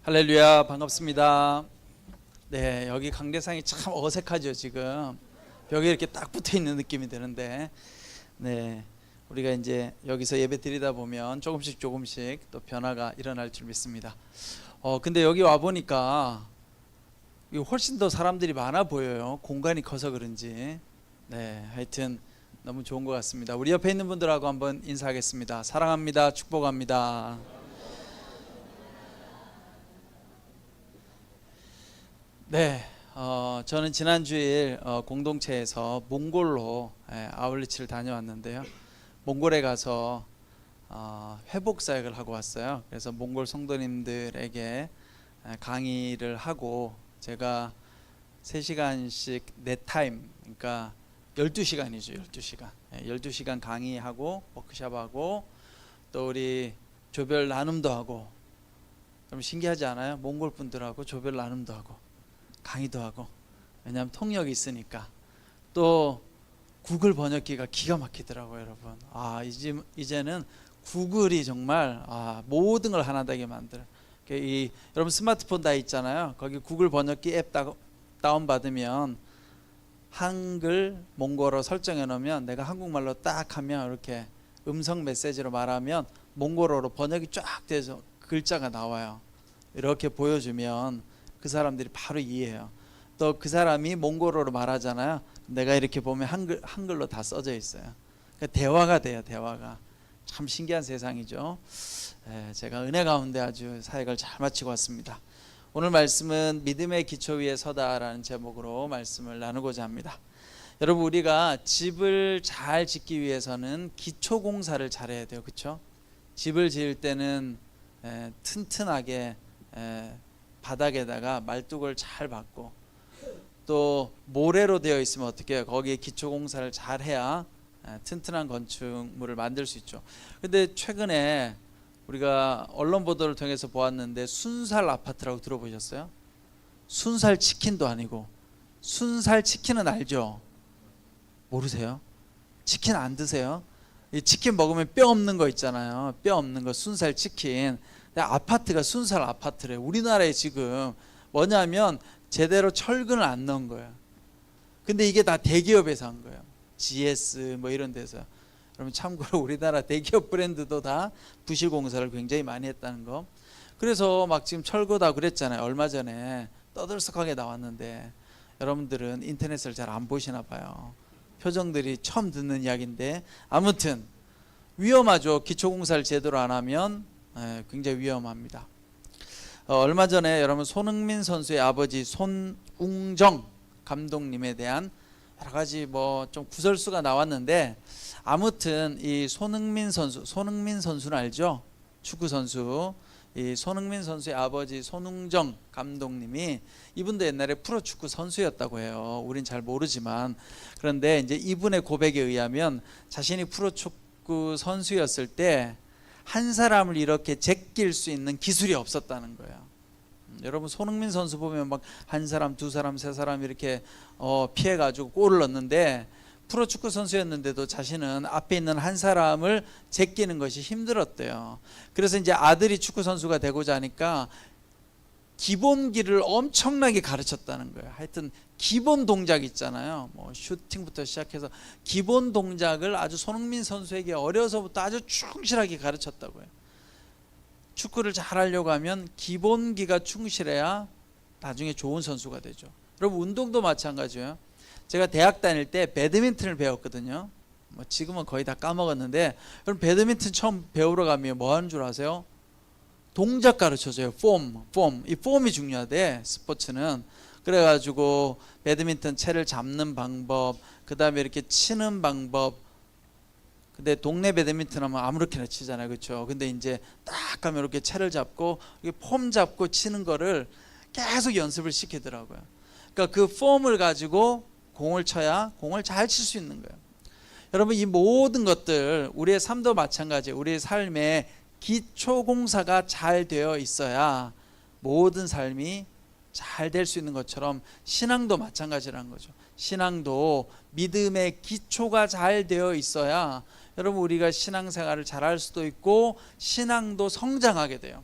할렐루야, 반갑습니다. 네, 여기 강대상이 참 어색하죠. 지금 벽에 이렇게 딱 붙어 있는 느낌이 드는데, 네, 우리가 이제 여기서 예배 드리다 보면 조금씩 또 변화가 일어날 줄 믿습니다. 근데 여기 와 보니까 훨씬 더 사람들이 많아 보여요. 공간이 커서 그런지. 네, 하여튼 너무 좋은 것 같습니다. 우리 옆에 있는 분들하고 한번 인사하겠습니다. 사랑합니다. 축복합니다. 네, 저는 지난 주일 공동체에서 몽골로 아울리치를 다녀왔는데요. 몽골에 가서 회복 사역을 하고 왔어요. 그래서 몽골 성도님들에게 강의를 하고, 제가 3시간씩 내 타임, 그러니까 12시간이죠. 12시간 12시간 강의하고 워크숍하고 또 우리 조별 나눔도 하고. 그럼 신기하지 않아요? 몽골 분들하고 조별 나눔도 하고 강의도 하고. 왜냐하면 통역이 있으니까. 또 구글 번역기가 기가 막히더라고요, 여러분. 이제는 구글이 정말 모든 걸 하나 되게 만들어요. 여러분 스마트폰 다 있잖아요. 거기 구글 번역기 앱 다운 받으면 한글, 몽골어 설정해 놓으면 내가 한국말로 딱 하면 이렇게 음성 메시지로 말하면 몽골어로 번역이 쫙 돼서 글자가 나와요. 이렇게 보여주면 그 사람들이 바로 이해해요. 또 그 사람이 몽골어로 말하잖아요. 내가 이렇게 보면 한글로 다 써져 있어요. 그러니까 대화가 돼요. 대화가 참 신기한 세상이죠. 제가 은혜 가운데 아주 사역을 잘 마치고 왔습니다. 오늘 말씀은 믿음의 기초 위에 서다라는 제목으로 말씀을 나누고자 합니다. 여러분, 우리가 집을 잘 짓기 위해서는 기초 공사를 잘해야 돼요. 그렇죠? 집을 지을 때는 튼튼하게 바닥에다가 말뚝을 잘 박고, 또 모래로 되어 있으면 어떻게 해요? 거기에 기초 공사를 잘 해야 튼튼한 건축물을 만들 수 있죠. 근데 최근에 우리가 언론 보도를 통해서 보았는데, 순살 아파트라고 들어보셨어요? 순살 치킨도 아니고. 순살 치킨은 알죠? 모르세요? 치킨 안 드세요? 이 치킨 먹으면 뼈 없는 거 있잖아요. 뼈 없는 거, 순살 치킨. 근데 아파트가 순살 아파트래요. 우리나라에 지금 뭐냐면 제대로 철근을 안 넣은 거예요. 근데 이게 다 대기업에서 한 거예요. GS 뭐 이런 데서. 여러분, 참고로 우리나라 대기업 브랜드도 다 부실 공사를 굉장히 많이 했다는 거. 그래서 막 지금 철거다 그랬잖아요. 얼마 전에 떠들썩하게 나왔는데, 여러분들은 인터넷을 잘 안 보시나 봐요. 표정들이 처음 듣는 이야기인데, 아무튼 위험하죠. 기초공사를 제대로 안 하면 굉장히 위험합니다. 얼마 전에 여러분 손흥민 선수의 아버지 손웅정 감독님에 대한 여러 가지 뭐 좀 구설수가 나왔는데, 아무튼 이 손흥민 선수는 알죠? 축구 선수. 이 손흥민 선수의 아버지 손웅정 감독님이, 이분도 옛날에 프로축구 선수였다고 해요. 우린 잘 모르지만. 그런데 이제 이분의 고백에 의하면 자신이 프로축구 선수였을 때 한 사람을 이렇게 제낄 수 있는 기술이 없었다는 거예요. 여러분, 손흥민 선수 보면 막 한 사람, 두 사람, 세 사람 이렇게 피해가지고 골을 넣는데, 프로축구 선수였는데도 자신은 앞에 있는 한 사람을 제끼는 것이 힘들었대요. 그래서 이제 아들이 축구 선수가 되고자 하니까 기본기를 엄청나게 가르쳤다는 거예요. 하여튼 기본 동작 있잖아요. 뭐 슈팅부터 시작해서 기본 동작을 아주 손흥민 선수에게 어려서부터 아주 충실하게 가르쳤다고요. 축구를 잘하려고 하면 기본기가 충실해야 나중에 좋은 선수가 되죠. 여러분, 운동도 마찬가지예요. 제가 대학 다닐 때 배드민턴을 배웠거든요. 뭐 지금은 거의 다 까먹었는데, 여러분 배드민턴 처음 배우러 가면 뭐 하는 줄 아세요? 동작 가르쳐줘요. 폼. 이 폼이 중요하대, 스포츠는. 그래가지고 배드민턴 채를 잡는 방법, 그 다음에 이렇게 치는 방법. 근데 동네 배드민턴 하면 아무렇게나 치잖아요. 그렇죠? 근데 이제 딱 가면 이렇게 채를 잡고 폼 잡고 치는 거를 계속 연습을 시키더라고요. 그러니까 그 폼을 가지고 공을 쳐야 공을 잘 칠 수 있는 거예요. 여러분, 이 모든 것들 우리의 삶도 마찬가지예요. 우리의 삶에 기초 공사가 잘 되어 있어야 모든 삶이 잘 될 수 있는 것처럼, 신앙도 마찬가지라는 거죠. 신앙도 믿음의 기초가 잘 되어 있어야 여러분 우리가 신앙생활을 잘할 수도 있고 신앙도 성장하게 돼요.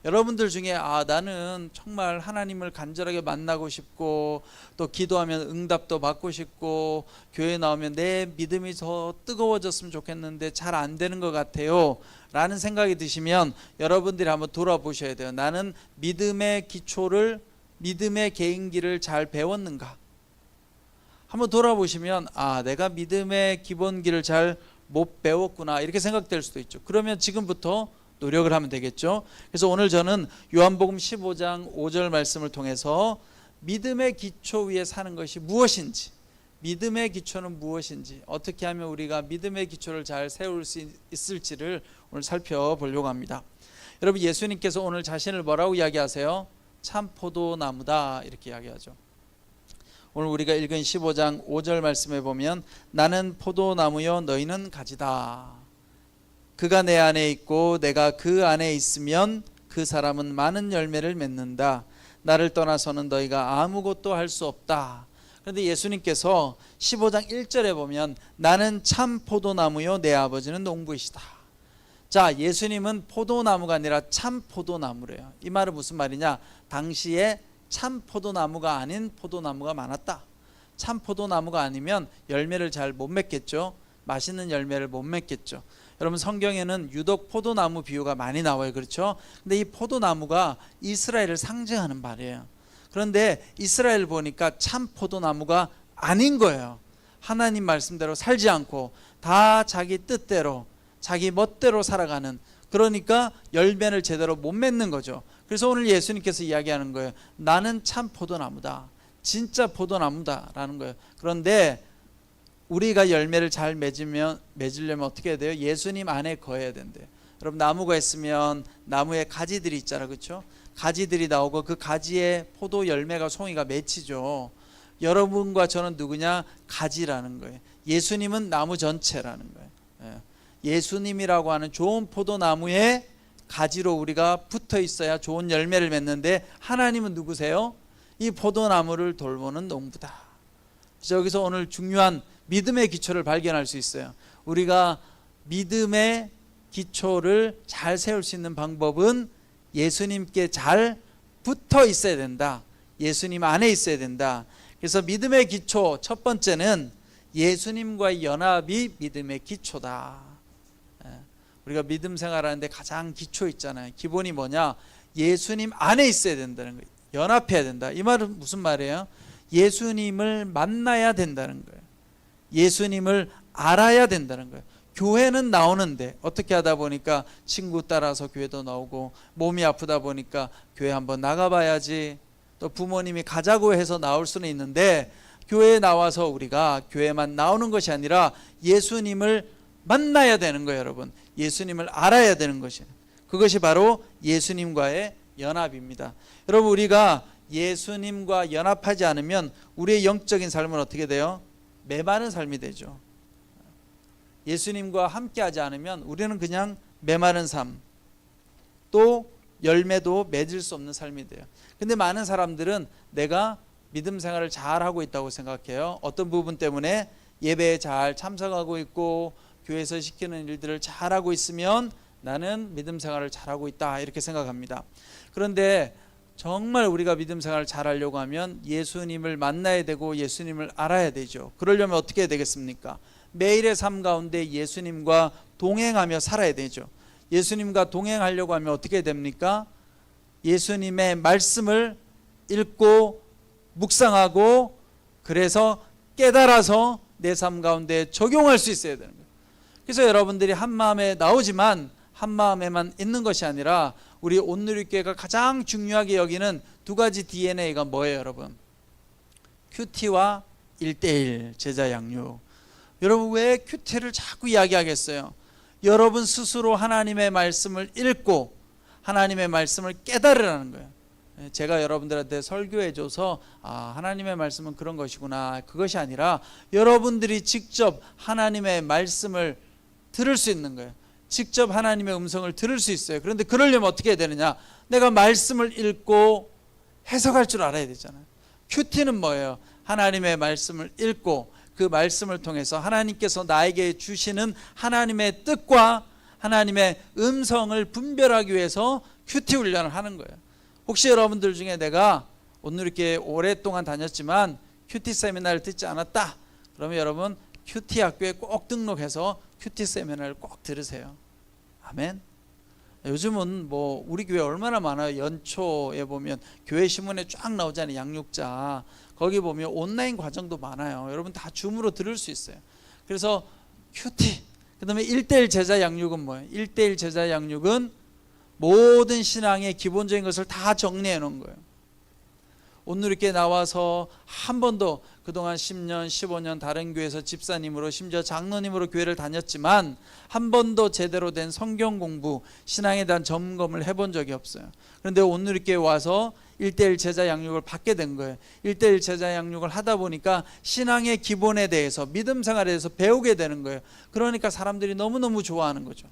여러분들 중에 나는 정말 하나님을 간절하게 만나고 싶고 또 기도하면 응답도 받고 싶고 교회 나오면 내 믿음이 더 뜨거워졌으면 좋겠는데 잘 안 되는 것 같아요 라는 생각이 드시면 여러분들이 한번 돌아보셔야 돼요. 나는 믿음의 기초를, 믿음의 개인기를 잘 배웠는가? 한번 돌아보시면 내가 믿음의 기본기를 잘 못 배웠구나 이렇게 생각될 수도 있죠. 그러면 지금부터 노력을 하면 되겠죠. 그래서 오늘 저는 요한복음 15장 5절 말씀을 통해서 믿음의 기초 위에 사는 것이 무엇인지, 믿음의 기초는 무엇인지, 어떻게 하면 우리가 믿음의 기초를 잘 세울 수 있을지를 오늘 살펴보려고 합니다. 여러분, 예수님께서 오늘 자신을 뭐라고 이야기하세요? 참 포도나무다 이렇게 이야기하죠. 오늘 우리가 읽은 15장 5절 말씀에 보면 나는 포도나무요 너희는 가지다. 그가 내 안에 있고 내가 그 안에 있으면 그 사람은 많은 열매를 맺는다. 나를 떠나서는 너희가 아무것도 할 수 없다. 그런데 예수님께서 15장 1절에 보면 나는 참 포도나무요 내 아버지는 농부이시다. 자, 예수님은 포도나무가 아니라 참 포도나무래요. 이 말은 무슨 말이냐? 당시에 참 포도나무가 아닌 포도나무가 많았다. 참 포도나무가 아니면 열매를 잘 못 맺겠죠. 맛있는 열매를 못 맺겠죠. 여러분, 성경에는 유독 포도나무 비유가 많이 나와요. 그렇죠? 근데 이 포도나무가 이스라엘을 상징하는 말이에요. 그런데 이스라엘 보니까 참 포도나무가 아닌 거예요. 하나님 말씀대로 살지 않고 다 자기 뜻대로 자기 멋대로 살아가는, 그러니까 열매를 제대로 못 맺는 거죠. 그래서 오늘 예수님께서 이야기하는 거예요. 나는 참 포도나무다. 진짜 포도나무다 라는 거예요. 그런데 우리가 열매를 잘 맺으려면 어떻게 해야 돼요? 예수님 안에 거해야 된대요. 여러분, 나무가 있으면 나무에 가지들이 있잖아요. 그렇죠? 가지들이 나오고 그 가지에 포도 열매가 송이가 맺히죠. 여러분과 저는 누구냐? 가지라는 거예요. 예수님은 나무 전체라는 거예요. 예수님이라고 하는 좋은 포도나무에 가지로 우리가 붙어 있어야 좋은 열매를 맺는데, 하나님은 누구세요? 이 포도나무를 돌보는 농부다. 그래서 여기서 오늘 중요한 믿음의 기초를 발견할 수 있어요. 우리가 믿음의 기초를 잘 세울 수 있는 방법은 예수님께 잘 붙어 있어야 된다. 예수님 안에 있어야 된다. 그래서 믿음의 기초 첫 번째는 예수님과의 연합이 믿음의 기초다. 우리가 믿음 생활하는데 가장 기초 있잖아요. 기본이 뭐냐? 예수님 안에 있어야 된다는 거예요. 연합해야 된다. 이 말은 무슨 말이에요? 예수님을 만나야 된다는 거예요. 예수님을 알아야 된다는 거예요. 교회는 나오는데 어떻게 하다 보니까 친구 따라서 교회도 나오고, 몸이 아프다 보니까 교회 한번 나가봐야지, 또 부모님이 가자고 해서 나올 수는 있는데, 교회에 나와서 우리가 교회만 나오는 것이 아니라 예수님을 만나야 되는 거예요. 여러분, 예수님을 알아야 되는 것이에요. 그것이 바로 예수님과의 연합입니다. 여러분, 우리가 예수님과 연합하지 않으면 우리의 영적인 삶은 어떻게 돼요? 메마른 삶이 되죠. 예수님과 함께하지 않으면 우리는 그냥 메마른 삶, 또 열매도 맺을 수 없는 삶이 돼요. 근데 많은 사람들은 내가 믿음 생활을 잘하고 있다고 생각해요. 어떤 부분 때문에 예배에 잘 참석하고 있고 교회에서 시키는 일들을 잘하고 있으면 나는 믿음 생활을 잘하고 있다 이렇게 생각합니다. 그런데 정말 우리가 믿음 생활을 잘하려고 하면 예수님을 만나야 되고 예수님을 알아야 되죠. 그러려면 어떻게 해야 되겠습니까? 매일의 삶 가운데 예수님과 동행하며 살아야 되죠. 예수님과 동행하려고 하면 어떻게 됩니까? 예수님의 말씀을 읽고 묵상하고, 그래서 깨달아서 내 삶 가운데 적용할 수 있어야 되는 거예요. 그래서 여러분들이 한 마음에 나오지만 한 마음에만 있는 것이 아니라, 우리 온누리교회가 가장 중요하게 여기는 두 가지 DNA가 뭐예요, 여러분? 큐티와 1:1 제자 양육. 여러분, 왜 큐티를 자꾸 이야기하겠어요? 여러분 스스로 하나님의 말씀을 읽고 하나님의 말씀을 깨달으라는 거예요. 제가 여러분들한테 설교해줘서 하나님의 말씀은 그런 것이구나, 그것이 아니라 여러분들이 직접 하나님의 말씀을 들을 수 있는 거예요. 직접 하나님의 음성을 들을 수 있어요. 그런데 그러려면 어떻게 해야 되느냐? 내가 말씀을 읽고 해석할 줄 알아야 되잖아요. 큐티는 뭐예요? 하나님의 말씀을 읽고 그 말씀을 통해서 하나님께서 나에게 주시는 하나님의 뜻과 하나님의 음성을 분별하기 위해서 큐티 훈련을 하는 거예요. 혹시 여러분들 중에 내가 오늘 이렇게 오랫동안 다녔지만 큐티 세미나를 듣지 않았다, 그러면 여러분 큐티 학교에 꼭 등록해서 큐티 세미나를 꼭 들으세요. 아멘. 요즘은 뭐 우리 교회 얼마나 많아요. 연초에 보면 교회 신문에 쫙 나오잖아요. 양육자 거기 보면 온라인 과정도 많아요. 여러분 다 줌으로 들을 수 있어요. 그래서 큐티, 그 다음에 1:1 제자 양육은 뭐예요? 1:1 제자 양육은 모든 신앙의 기본적인 것을 다 정리해 놓은 거예요. 오늘 이렇게 나와서 한 번도 그동안 10년, 15년 다른 교회에서 집사님으로 심지어 장로님으로 교회를 다녔지만 한 번도 제대로 된 성경 공부, 신앙에 대한 점검을 해본 적이 없어요. 그런데 오늘 이렇게 와서 1:1 제자 양육을 받게 된 거예요. 1:1 제자 양육을 하다 보니까 신앙의 기본에 대해서, 믿음 생활에 대해서 배우게 되는 거예요. 그러니까 사람들이 너무너무 좋아하는 거죠.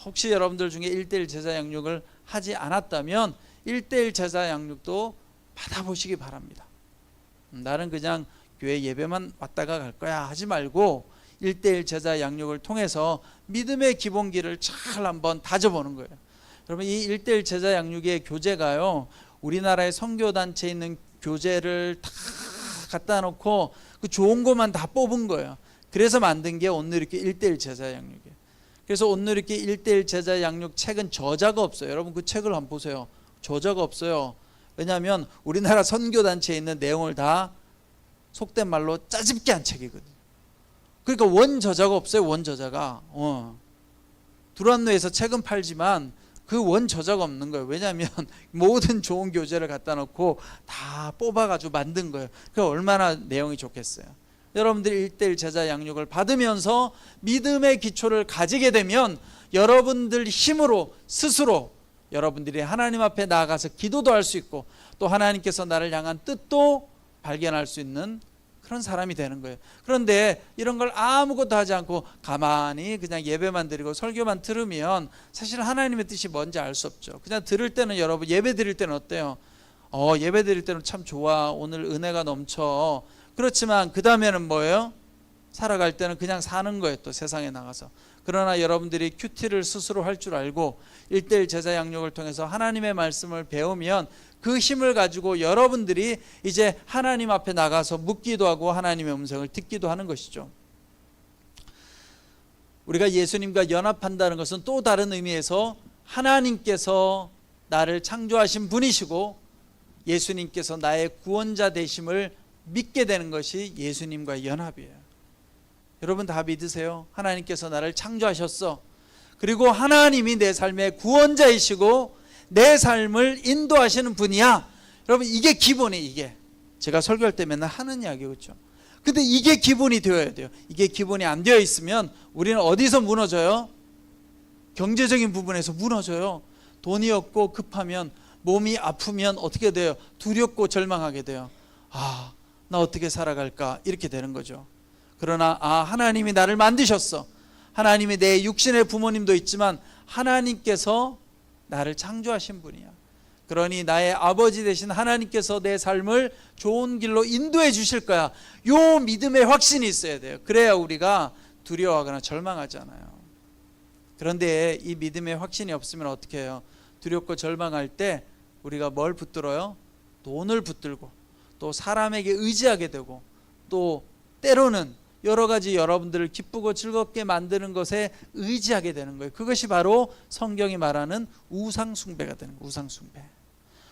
혹시 여러분들 중에 1:1 제자 양육을 하지 않았다면 1:1 제자 양육도 받아보시기 바랍니다. 나는 그냥 교회 예배만 왔다가 갈 거야 하지 말고 1:1 제자 양육을 통해서 믿음의 기본기를 잘 한번 다져보는 거예요. 여러분 이 1:1 제자 양육의 교재가요, 우리나라의 선교단체에 있는 교재를 다 갖다 놓고 그 좋은 것만 다 뽑은 거예요. 그래서 만든 게 오늘 이렇게 1:1 제자 양육이에요. 그래서 오늘 이렇게 1:1 제자 양육 책은 저자가 없어요. 여러분 그 책을 한번 보세요. 저자가 없어요. 왜냐하면 우리나라 선교단체에 있는 내용을 다 속된 말로 짜집게 한 책이거든요. 그러니까 원저자가 없어요. 원저자가. 두란노에서 책은 팔지만 그 원저자가 없는 거예요. 왜냐하면 모든 좋은 교재를 갖다 놓고 다 뽑아가지고 만든 거예요. 그러니까 얼마나 내용이 좋겠어요. 여러분들이 1:1 제자 양육을 받으면서 믿음의 기초를 가지게 되면 여러분들 힘으로 스스로 여러분들이 하나님 앞에 나아가서 기도도 할 수 있고 또 하나님께서 나를 향한 뜻도 발견할 수 있는 그런 사람이 되는 거예요. 그런데 이런 걸 아무것도 하지 않고 가만히 그냥 예배만 드리고 설교만 들으면 사실 하나님의 뜻이 뭔지 알 수 없죠. 그냥 들을 때는, 여러분 예배 드릴 때는 어때요? 예배 드릴 때는 참 좋아, 오늘 은혜가 넘쳐. 그렇지만 그 다음에는 뭐예요? 살아갈 때는 그냥 사는 거예요. 또 세상에 나가서. 그러나 여러분들이 큐티를 스스로 할 줄 알고 1:1 제자 양육을 통해서 하나님의 말씀을 배우면 그 힘을 가지고 여러분들이 이제 하나님 앞에 나가서 묻기도 하고 하나님의 음성을 듣기도 하는 것이죠. 우리가 예수님과 연합한다는 것은 또 다른 의미에서 하나님께서 나를 창조하신 분이시고 예수님께서 나의 구원자 되심을 믿게 되는 것이 예수님과 연합이에요. 여러분 다 믿으세요? 하나님께서 나를 창조하셨어. 그리고 하나님이 내 삶의 구원자이시고 내 삶을 인도하시는 분이야. 여러분 이게 기본이, 이게 제가 설교할 때 맨날 하는 이야기, 그렇죠? 근데 이게 기본이 되어야 돼요. 이게 기본이 안 되어 있으면 우리는 어디서 무너져요? 경제적인 부분에서 무너져요. 돈이 없고 급하면, 몸이 아프면 어떻게 돼요? 두렵고 절망하게 돼요. 나 어떻게 살아갈까? 이렇게 되는 거죠. 그러나 하나님이 나를 만드셨어. 하나님이 내 육신의 부모님도 있지만 하나님께서 나를 창조하신 분이야. 그러니 나의 아버지 되신 하나님께서 내 삶을 좋은 길로 인도해 주실 거야. 요 믿음의 확신이 있어야 돼요. 그래야 우리가 두려워하거나 절망하지 않아요. 그런데 이 믿음의 확신이 없으면 어떻게 해요? 두렵고 절망할 때 우리가 뭘 붙들어요? 돈을 붙들고 또 사람에게 의지하게 되고 또 때로는 여러 가지 여러분들을 기쁘고 즐겁게 만드는 것에 의지하게 되는 거예요. 그것이 바로 성경이 말하는 우상숭배가 되는 거예요. 우상숭배.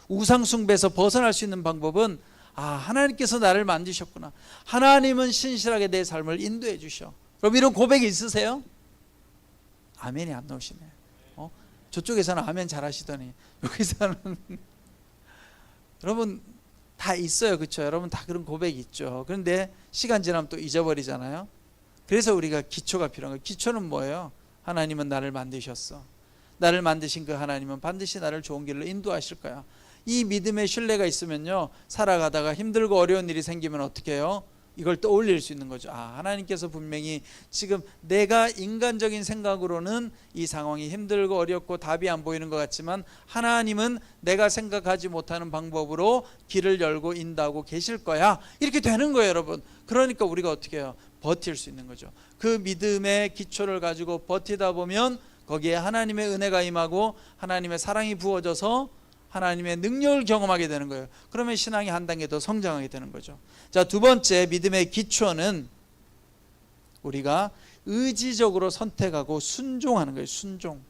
우상숭배에서 벗어날 수 있는 방법은 하나님께서 나를 만드셨구나. 하나님은 신실하게 내 삶을 인도해 주셔. 그럼 이런 고백이 있으세요? 아멘이 안 나오시네. 저쪽에서는 아멘 잘하시더니 여기서는 여러분 다 있어요. 그렇죠? 여러분 다 그런 고백이 있죠. 그런데 시간 지나면 또 잊어버리잖아요. 그래서 우리가 기초가 필요한 거예요. 기초는 뭐예요? 하나님은 나를 만드셨어. 나를 만드신 그 하나님은 반드시 나를 좋은 길로 인도하실 거야. 이 믿음의 신뢰가 있으면요, 살아가다가 힘들고 어려운 일이 생기면 어떻게 해요? 이걸 떠올릴 수 있는 거죠. 하나님께서 분명히 지금 내가 인간적인 생각으로는 이 상황이 힘들고 어렵고 답이 안 보이는 것 같지만 하나님은 내가 생각하지 못하는 방법으로 길을 열고 인도하고 계실 거야. 이렇게 되는 거예요, 여러분. 그러니까 우리가 어떻게 해요? 버틸 수 있는 거죠. 그 믿음의 기초를 가지고 버티다 보면 거기에 하나님의 은혜가 임하고 하나님의 사랑이 부어져서 하나님의 능력을 경험하게 되는 거예요. 그러면 신앙이 한 단계 더 성장하게 되는 거죠. 자, 두 번째 믿음의 기초는 우리가 의지적으로 선택하고 순종하는 거예요. 순종.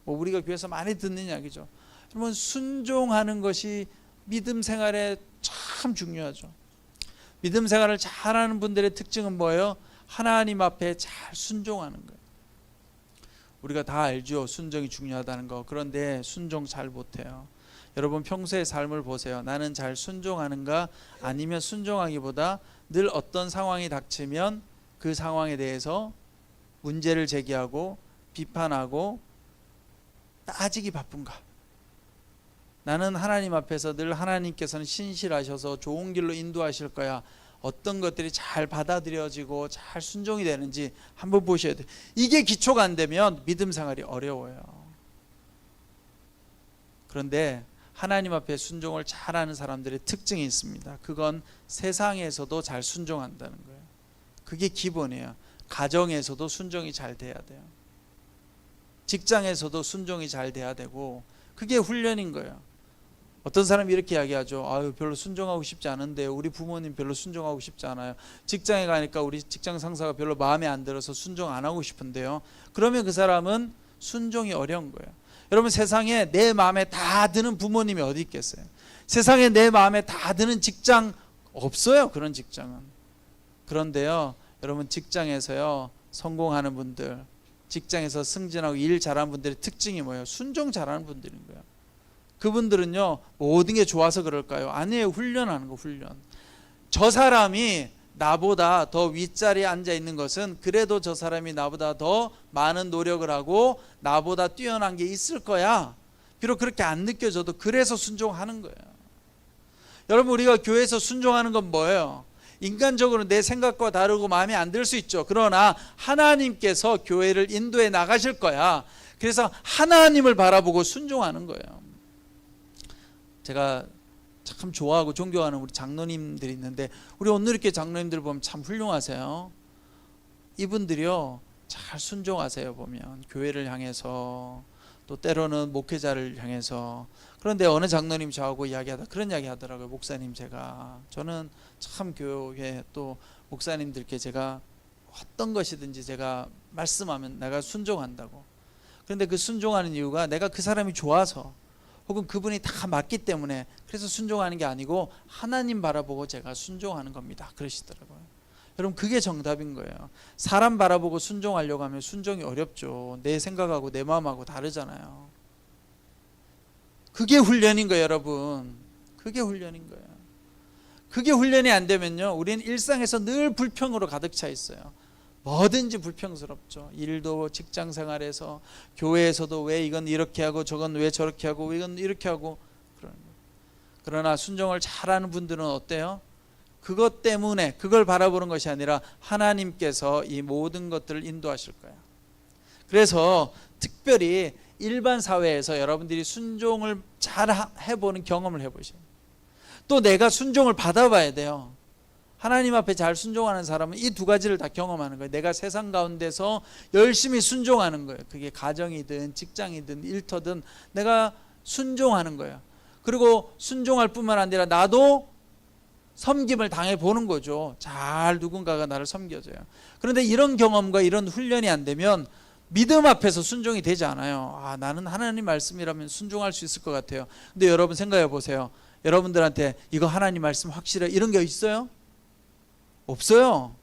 우리가 교회에서 많이 듣는 이야기죠. 여러분, 순종하는 것이 믿음 생활에 참 중요하죠. 믿음 생활을 잘하는 분들의 특징은 뭐예요? 하나님 앞에 잘 순종하는 거예요. 우리가 다 알죠. 순종이 중요하다는 거. 그런데 순종 잘 못해요. 여러분, 평소의 삶을 보세요. 나는 잘 순종하는가? 아니면 순종하기보다 늘 어떤 상황이 닥치면 그 상황에 대해서 문제를 제기하고 비판하고 따지기 바쁜가? 나는 하나님 앞에서 늘 하나님께서는 신실하셔서 좋은 길로 인도하실 거야. 어떤 것들이 잘 받아들여지고 잘 순종이 되는지 한번 보셔야 돼요. 이게 기초가 안 되면 믿음 생활이 어려워요. 그런데 하나님 앞에 순종을 잘하는 사람들의 특징이 있습니다. 그건 세상에서도 잘 순종한다는 거예요. 그게 기본이에요. 가정에서도 순종이 잘 돼야 돼요. 직장에서도 순종이 잘 돼야 되고, 그게 훈련인 거예요. 어떤 사람이 이렇게 이야기하죠. 아유, 별로 순종하고 싶지 않은데요. 우리 부모님 별로 순종하고 싶지 않아요. 직장에 가니까 우리 직장 상사가 별로 마음에 안 들어서 순종 안 하고 싶은데요. 그러면 그 사람은 순종이 어려운 거예요. 여러분, 세상에 내 마음에 다 드는 부모님이 어디 있겠어요? 세상에 내 마음에 다 드는 직장 없어요. 그런 직장은. 그런데요, 여러분, 직장에서요 성공하는 분들, 직장에서 승진하고 일 잘하는 분들의 특징이 뭐예요? 순종 잘하는 분들인 거예요. 그분들은요, 모든 게 좋아서 그럴까요? 아니에요. 훈련하는 거, 훈련. 저 사람이 나보다 더 윗자리에 앉아 있는 것은 그래도 저 사람이 나보다 더 많은 노력을 하고 나보다 뛰어난 게 있을 거야. 비록 그렇게 안 느껴져도 그래서 순종하는 거예요. 여러분, 우리가 교회에서 순종하는 건 뭐예요? 인간적으로 내 생각과 다르고 마음에 안 들 수 있죠. 그러나 하나님께서 교회를 인도해 나가실 거야. 그래서 하나님을 바라보고 순종하는 거예요. 제가 참 좋아하고 존경하는 우리 장로님들이 있는데, 우리 오늘 이렇게 장로님들 보면 참 훌륭하세요. 이분들이요 잘 순종하세요. 보면 교회를 향해서, 또 때로는 목회자를 향해서. 그런데 어느 장로님 저하고 이야기하다 그런 이야기 하더라고요. 목사님, 저는 참 교회 또 목사님들께 제가 어떤 것이든지 제가 말씀하면 내가 순종한다고. 그런데 그 순종하는 이유가 내가 그 사람이 좋아서, 혹은 그분이 다 맞기 때문에 그래서 순종하는 게 아니고 하나님 바라보고 제가 순종하는 겁니다. 그러시더라고요. 여러분, 그게 정답인 거예요. 사람 바라보고 순종하려고 하면 순종이 어렵죠. 내 생각하고 내 마음하고 다르잖아요. 그게 훈련인 거예요, 여러분. 그게 훈련인 거예요. 그게 훈련이 안 되면요, 우리는 일상에서 늘 불평으로 가득 차 있어요. 뭐든지 불평스럽죠. 일도, 직장 생활에서, 교회에서도 왜 이건 이렇게 하고 저건 왜 저렇게 하고 이건 이렇게 하고. 그러나 순종을 잘하는 분들은 어때요? 그것 때문에, 그걸 바라보는 것이 아니라 하나님께서 이 모든 것들을 인도하실 거야. 그래서 특별히 일반 사회에서 여러분들이 순종을 잘 해보는 경험을 해보세요. 또 내가 순종을 받아봐야 돼요. 하나님 앞에 잘 순종하는 사람은 이 두 가지를 다 경험하는 거예요. 내가 세상 가운데서 열심히 순종하는 거예요. 그게 가정이든 직장이든 일터든 내가 순종하는 거예요. 그리고 순종할 뿐만 아니라 나도 섬김을 당해보는 거죠. 잘 누군가가 나를 섬겨줘요. 그런데 이런 경험과 이런 훈련이 안 되면 믿음 앞에서 순종이 되지 않아요. 아, 나는 하나님 말씀이라면 순종할 수 있을 것 같아요. 근데 여러분 생각해 보세요. 여러분들한테 이거 하나님 말씀 확실해, 이런 게 있어요? 없어요.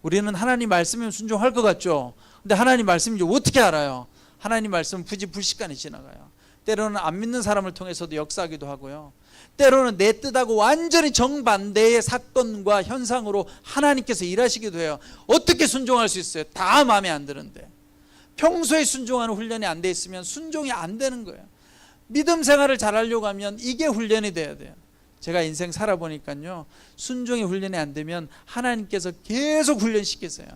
우리는 하나님 말씀이면 순종할 것 같죠. 근데 하나님 말씀인지 어떻게 알아요? 하나님 말씀은 부지불식간에 지나가요. 때로는 안 믿는 사람을 통해서도 역사하기도 하고요. 때로는 내 뜻하고 완전히 정반대의 사건과 현상으로 하나님께서 일하시기도 해요. 어떻게 순종할 수 있어요? 다 마음에 안 드는데. 평소에 순종하는 훈련이 안 돼 있으면 순종이 안 되는 거예요. 믿음 생활을 잘하려고 하면 이게 훈련이 돼야 돼요. 제가 인생 살아보니까요, 순종의 훈련이 안 되면 하나님께서 계속 훈련시키세요.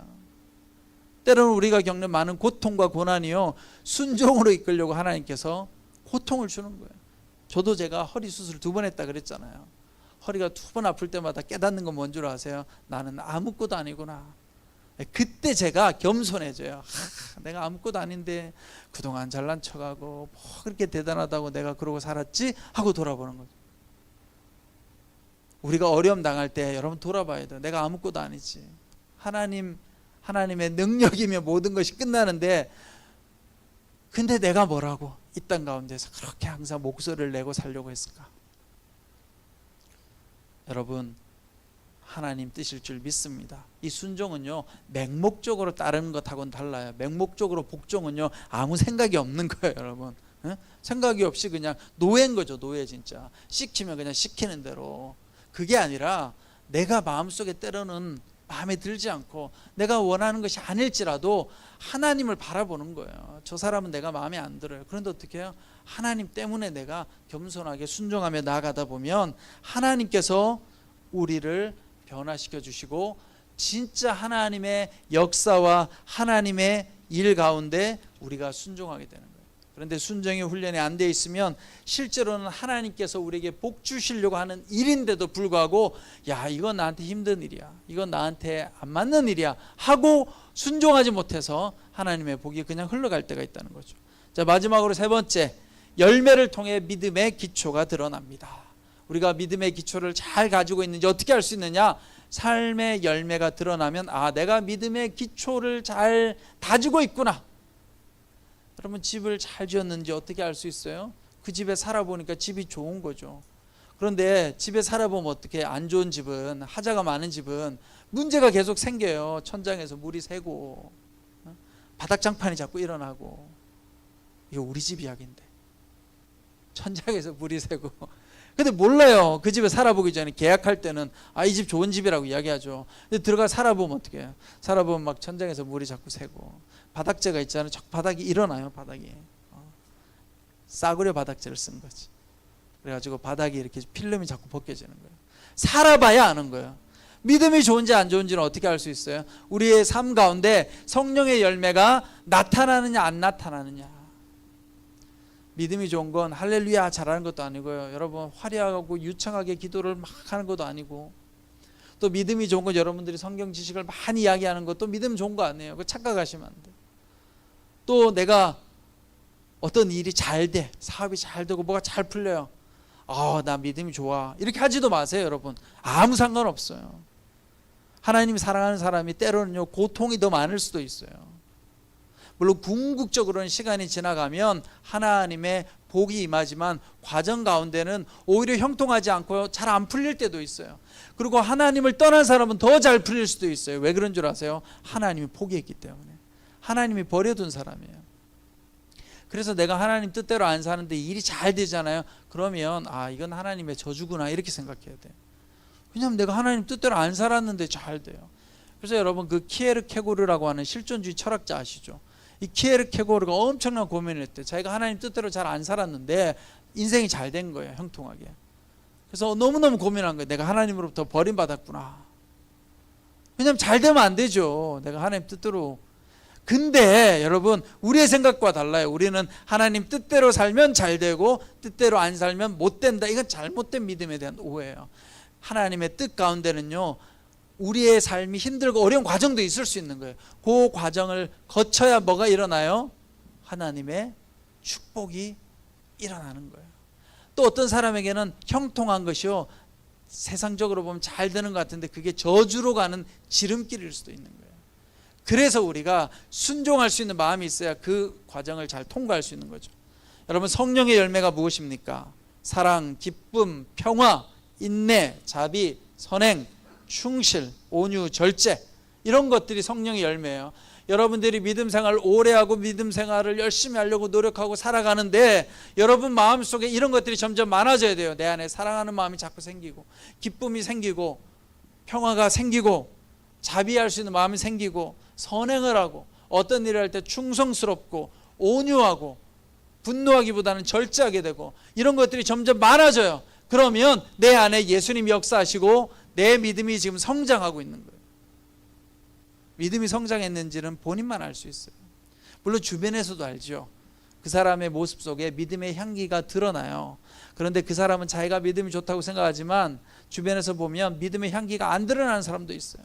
때로는 우리가 겪는 많은 고통과 고난이요, 순종으로 이끌려고 하나님께서 고통을 주는 거예요. 저도 제가 허리 수술 2번 했다 그랬잖아요. 허리가 2번 아플 때마다 깨닫는 건 뭔 줄 아세요? 나는 아무것도 아니구나. 그때 제가 겸손해져요. 내가 아무것도 아닌데 그동안 잘난 척하고 뭐 그렇게 대단하다고 내가 그러고 살았지 하고 돌아보는 거죠. 우리가 어려움 당할 때 여러분 돌아봐야 돼요. 내가 아무것도 아니지. 하나님의 능력이면 모든 것이 끝나는데, 근데 내가 뭐라고 이 땅 가운데서 그렇게 항상 목소리를 내고 살려고 했을까? 여러분, 하나님 뜻일 줄 믿습니다. 이 순종은요, 맹목적으로 따르는 것하고는 달라요. 맹목적으로 복종은요, 아무 생각이 없는 거예요, 여러분. 생각이 없이 그냥 노예인 거죠. 노예. 진짜 시키면 그냥 시키는 대로. 그게 아니라 내가 마음속에 때로는 마음에 들지 않고 내가 원하는 것이 아닐지라도 하나님을 바라보는 거예요. 저 사람은 내가 마음에 안 들어요. 그런데 어떻게 해요? 하나님 때문에 내가 겸손하게 순종하며 나아가다 보면 하나님께서 우리를 변화시켜 주시고 진짜 하나님의 역사와 하나님의 일 가운데 우리가 순종하게 되는 거예요. 그런데 순종의 훈련이 안 돼 있으면 실제로는 하나님께서 우리에게 복 주시려고 하는 일인데도 불구하고, 야, 이건 나한테 힘든 일이야, 이건 나한테 안 맞는 일이야 하고 순종하지 못해서 하나님의 복이 그냥 흘러갈 때가 있다는 거죠. 자, 마지막으로 세 번째, 열매를 통해 믿음의 기초가 드러납니다. 우리가 믿음의 기초를 잘 가지고 있는지 어떻게 알 수 있느냐? 삶의 열매가 드러나면, 아, 내가 믿음의 기초를 잘 다지고 있구나. 여러분, 집을 잘 지었는지 어떻게 알 수 있어요? 그 집에 살아보니까 집이 좋은 거죠. 그런데 집에 살아보면 어떻게, 안 좋은 집은, 하자가 많은 집은 문제가 계속 생겨요. 천장에서 물이 새고 바닥장판이 자꾸 일어나고. 이거 우리 집 이야기인데 천장에서 물이 새고. 근데 몰라요. 그 집에 살아보기 전에 계약할 때는 아, 이 집 좋은 집이라고 이야기하죠. 근데 들어가 살아보면 어떻게 해요? 살아보면 막 천장에서 물이 자꾸 새고 바닥재가 있잖아요. 자꾸 바닥이 일어나요. 바닥이 싸구려 바닥재를 쓴 거지. 그래가지고 바닥이 이렇게 필름이 자꾸 벗겨지는 거예요. 살아봐야 아는 거예요. 믿음이 좋은지 안 좋은지는 어떻게 알 수 있어요? 우리의 삶 가운데 성령의 열매가 나타나느냐 안 나타나느냐. 믿음이 좋은 건 할렐루야 잘하는 것도 아니고요. 여러분, 화려하고 유창하게 기도를 막 하는 것도 아니고, 또 믿음이 좋은 건 여러분들이 성경 지식을 많이 이야기하는 것도 믿음 좋은 거 아니에요. 그거 착각하시면 안 돼요. 또 내가 어떤 일이 잘 돼, 사업이 잘 되고 뭐가 잘 풀려요. 나 믿음이 좋아, 이렇게 하지도 마세요. 여러분, 아무 상관없어요. 하나님이 사랑하는 사람이 때로는요, 고통이 더 많을 수도 있어요. 물론 궁극적으로는 시간이 지나가면 하나님의 복이 임하지만 과정 가운데는 오히려 형통하지 않고 잘 안 풀릴 때도 있어요. 그리고 하나님을 떠난 사람은 더 잘 풀릴 수도 있어요. 왜 그런 줄 아세요? 하나님이 포기했기 때문에. 하나님이 버려둔 사람이에요. 그래서 내가 하나님 뜻대로 안 사는데 일이 잘 되잖아요. 그러면 이건 하나님의 저주구나, 이렇게 생각해야 돼요. 왜냐하면 내가 하나님 뜻대로 안 살았는데 잘 돼요. 그래서 여러분, 그 키에르케고르라고 하는 실존주의 철학자 아시죠? 이 키에르케고르가 엄청난 고민을 했대요. 자기가 하나님 뜻대로 잘 안 살았는데 인생이 잘 된 거예요. 형통하게. 그래서 너무너무 고민한 거예요. 내가 하나님으로부터 버림받았구나. 왜냐하면 잘 되면 안 되죠. 내가 하나님 뜻대로. 근데 여러분, 우리의 생각과 달라요. 우리는 하나님 뜻대로 살면 잘 되고 뜻대로 안 살면 못 된다. 이건 잘못된 믿음에 대한 오해예요. 하나님의 뜻 가운데는요, 우리의 삶이 힘들고 어려운 과정도 있을 수 있는 거예요. 그 과정을 거쳐야 뭐가 일어나요? 하나님의 축복이 일어나는 거예요. 또 어떤 사람에게는 형통한 것이요, 세상적으로 보면 잘 되는 것 같은데 그게 저주로 가는 지름길일 수도 있는 거예요. 그래서 우리가 순종할 수 있는 마음이 있어야 그 과정을 잘 통과할 수 있는 거죠. 여러분, 성령의 열매가 무엇입니까? 사랑, 기쁨, 평화, 인내, 자비, 선행, 충실, 온유, 절제, 이런 것들이 성령의 열매예요. 여러분들이 믿음 생활을 오래 하고 믿음 생활을 열심히 하려고 노력하고 살아가는데 여러분 마음속에 이런 것들이 점점 많아져야 돼요. 내 안에 사랑하는 마음이 자꾸 생기고, 기쁨이 생기고, 평화가 생기고, 자비할 수 있는 마음이 생기고, 선행을 하고, 어떤 일을 할 때 충성스럽고 온유하고 분노하기보다는 절제하게 되고, 이런 것들이 점점 많아져요. 그러면 내 안에 예수님이 역사하시고 내 믿음이 지금 성장하고 있는 거예요. 믿음이 성장했는지는 본인만 알 수 있어요. 물론 주변에서도 알죠. 그 사람의 모습 속에 믿음의 향기가 드러나요. 그런데 그 사람은 자기가 믿음이 좋다고 생각하지만 주변에서 보면 믿음의 향기가 안 드러나는 사람도 있어요.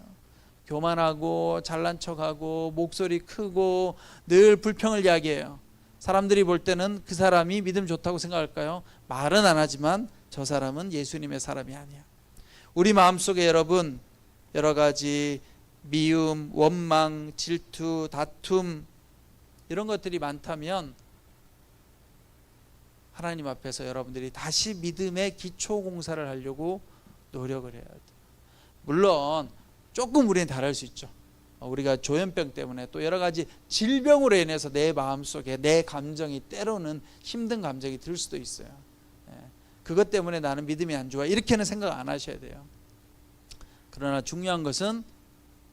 교만하고 잘난 척하고 목소리 크고 늘 불평을 이야기해요. 사람들이 볼 때는 그 사람이 믿음 좋다고 생각할까요? 말은 안 하지만 저 사람은 예수님의 사람이 아니야. 우리 마음속에 여러분 여러 가지 미움, 원망, 질투, 다툼 이런 것들이 많다면 하나님 앞에서 여러분들이 다시 믿음의 기초 공사를 하려고 노력을 해야 돼요. 물론 조금 우리는 다를 수 있죠. 우리가 조현병 때문에 또 여러 가지 질병으로 인해서 내 마음속에 내 감정이 때로는 힘든 감정이 들 수도 있어요. 그것 때문에 나는 믿음이 안 좋아 이렇게는 생각 안 하셔야 돼요. 그러나 중요한 것은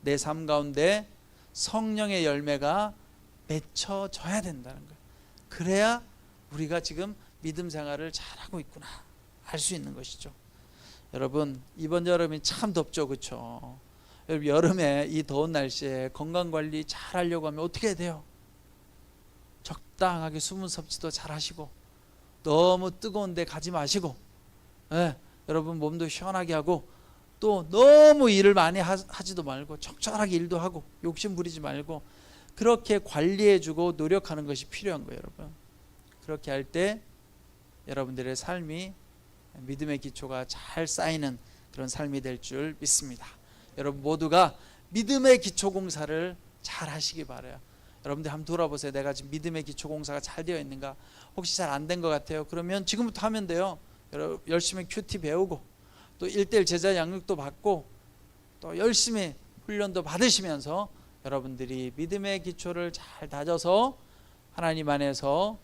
내 삶 가운데 성령의 열매가 맺혀져야 된다는 거예요. 그래야 우리가 지금 믿음 생활을 잘하고 있구나 알 수 있는 것이죠. 여러분 이번 여름이 참 덥죠, 그렇죠? 여러분 여름에 이 더운 날씨에 건강관리 잘 하려고 하면 어떻게 해야 돼요? 적당하게 수분 섭취도 잘 하시고 너무 뜨거운 데 가지 마시고 여러분 몸도 시원하게 하고 또 너무 일을 많이 하지도 말고 적절하게 일도 하고 욕심 부리지 말고 그렇게 관리해주고 노력하는 것이 필요한 거예요. 여러분 그렇게 할 때 여러분들의 삶이 믿음의 기초가 잘 쌓이는 그런 삶이 될 줄 믿습니다. 여러분 모두가 믿음의 기초 공사를 잘 하시기 바라요. 여러분들 한번 돌아보세요. 내가 지금 믿음의 기초 공사가 잘 되어 있는가? 혹시 잘 안 된 것 같아요? 그러면 지금부터 하면 돼요. 여러분 열심히 큐티 배우고 또 1:1 제자 양육도 받고 또 열심히 훈련도 받으시면서 여러분들이 믿음의 기초를 잘 다져서 하나님 안에서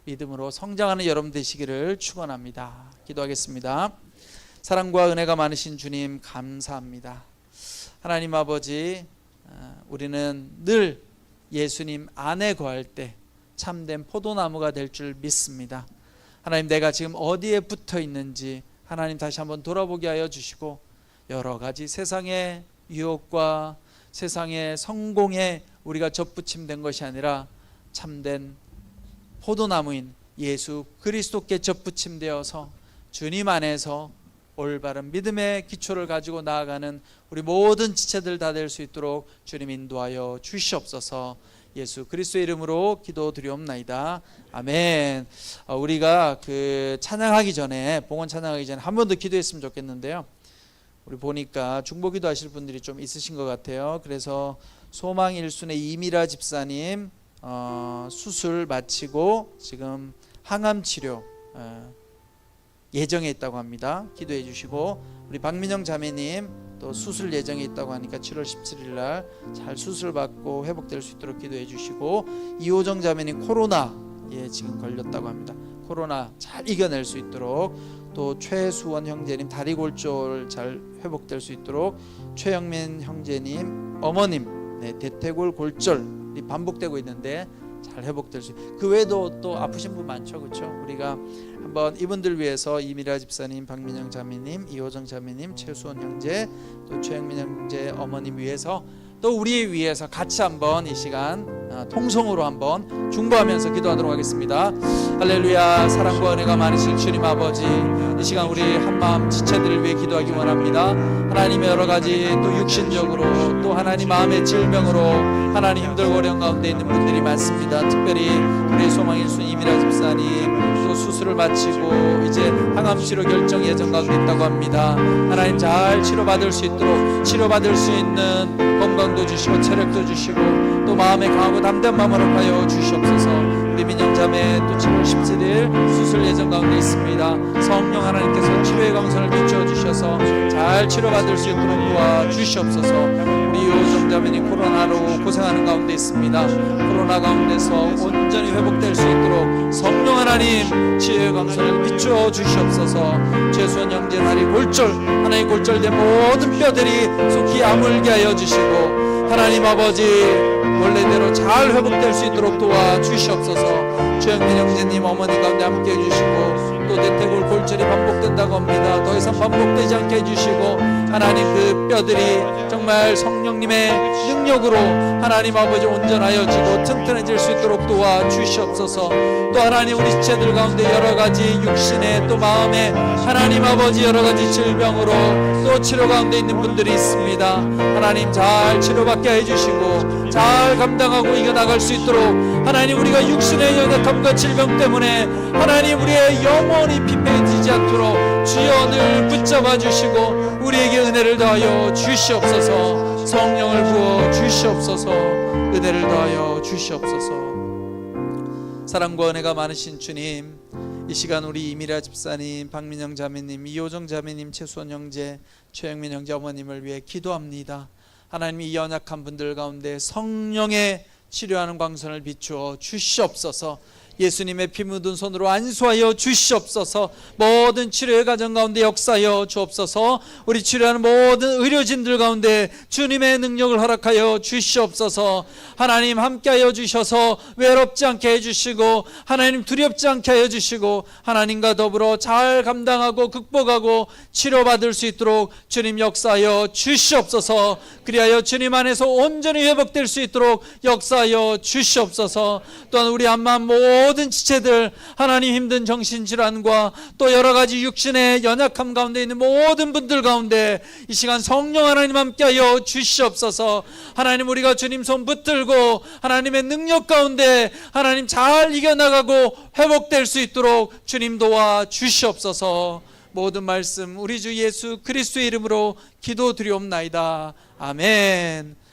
믿음으로 성장하는 여러분 되시기를 축원합니다. 기도하겠습니다. 사랑과 은혜가 많으신 주님 감사합니다. 하나님 아버지 우리는 늘 예수님 안에 거할 때 참된 포도나무가 될 줄 믿습니다. 하나님 내가 지금 어디에 붙어 있는지 하나님 다시 한번 돌아보게 하여 주시고 여러 가지 세상의 유혹과 세상의 성공에 우리가 접붙임된 것이 아니라 참된 포도나무인 예수 그리스도께 접붙임되어서 주님 안에서 올바른 믿음의 기초를 가지고 나아가는 우리 모든 지체들 다 될 수 있도록 주님 인도하여 주시옵소서. 예수 그리스도의 이름으로 기도드리옵나이다. 아멘. 우리가 그 찬양하기 전에 봉헌 찬양하기 전에 한 번 더 기도했으면 좋겠는데요. 우리 보니까 중보기도 하실 분들이 좀 있으신 것 같아요. 그래서 소망일순의 이미라 집사님 수술 마치고 지금 항암 치료 예정에 있다고 합니다. 기도해 주시고 우리 박민영 자매님 또 수술 예정에 있다고 하니까 7월 17일 날 잘 수술 받고 회복될 수 있도록 기도해 주시고 이호정 자매님 코로나에 지금 걸렸다고 합니다. 코로나 잘 이겨낼 수 있도록 또 최수원 형제님 다리 골절 잘 회복될 수 있도록 최영민 형제님 어머님 대퇴골 골절이 반복되고 있는데 잘 회복될 수 있도록 그 외에도 또 아프신 분 많죠, 그렇죠? 우리가 한번 이분들 위해서 이미라 집사님, 박민영 자매님, 이호정 자매님, 최수원 형제, 또 최영민 형제 어머님 위해서 또 우리 위해서 같이 한번 이 시간 통성으로 한번 중보하면서 기도하도록 하겠습니다. 할렐루야. 사랑과 은혜가 많으신 주님 아버지, 이 시간 우리 한마음 지체들을 위해 기도하기 원합니다. 하나님의 여러 가지 또 육신적으로 또 하나님 마음의 질병으로 하나님 힘들고 어려운 가운데 있는 분들이 많습니다. 특별히 우리 소망일순 이미라 집사님 또 수술을 마치고 이제 항암치료 결정 예정 가운데 있다고 합니다. 하나님 잘 치료받을 수 있도록 치료받을 수 있는 건강도 주시고 체력도 주시고 또 마음에 강하고 담대한 마음으로 하여 주시옵소서. 우리 민영자매 또 7월 17일 수술 예정 가운데 있습니다. 성령 하나님께서 치료의 강선을 비추어 주셔서 잘 치료받을 수 있도록 도와주시옵소서. 우리 요정자매님 코로나로 고생하는 가운데 있습니다. 코로나 가운데서 온전히 회복될 수 있도록 성령 하나님 치유의 강선을 비추어 주시옵소서. 최수원 형제 다리 골절 하나님 골절된 모든 뼈들이 속히 아물게 하여 주시고 하나님 아버지 원래대로 잘 회복될 수 있도록 도와주시옵소서. 최영민 형제님 어머니 가운데 함께 해주시고 또 대퇴골 골절이 반복된다고 합니다. 더 이상 반복되지 않게 해주시고 하나님 그 뼈들이 정말 성령님의 능력으로 하나님 아버지 온전하여지고 튼튼해질 수 있도록 도와주시옵소서. 또 하나님 우리 지체들 가운데 여러가지 육신의 또 마음의 하나님 아버지 여러가지 질병으로 또 치료 가운데 있는 분들이 있습니다. 하나님 잘 치료받게 해주시고 잘 감당하고 이겨나갈 수 있도록 하나님 우리가 육신의 연약함과 질병 때문에 하나님 우리의 영혼이 피폐해지지 않도록 주여 늘 붙잡아 주시고 우리에게 은혜를 더하여 주시옵소서. 성령을 부어 주시옵소서. 은혜를 더하여 주시옵소서. 사랑과 은혜가 많으신 주님, 이 시간 우리 이미라 집사님, 박민영 자매님, 이호정 자매님, 최수원 형제, 최영민 형제 어머님을 위해 기도합니다. 하나님 이 연약한 분들 가운데 성령의 치료하는 광선을 비추어 주시옵소서. 예수님의 피 묻은 손으로 안수하여 주시옵소서. 모든 치료의 과정 가운데 역사하여 주옵소서. 우리 치료하는 모든 의료진들 가운데 주님의 능력을 허락하여 주시옵소서. 하나님 함께하여 주셔서 외롭지 않게 해주시고 하나님 두렵지 않게 하여 주시고 하나님과 더불어 잘 감당하고 극복하고 치료받을 수 있도록 주님 역사하여 주시옵소서. 그리하여 주님 안에서 온전히 회복될 수 있도록 역사하여 주시옵소서. 또한 우리 암만 모든 지체들 하나님 힘든 정신질환과 또 여러가지 육신의 연약함 가운데 있는 모든 분들 가운데 이 시간 성령 하나님 함께하여 주시옵소서. 하나님 우리가 주님 손 붙들고 하나님의 능력 가운데 하나님 잘 이겨나가고 회복될 수 있도록 주님 도와 주시옵소서. 모든 말씀 우리 주 예수 그리스도의 이름으로 기도드리옵나이다. 아멘.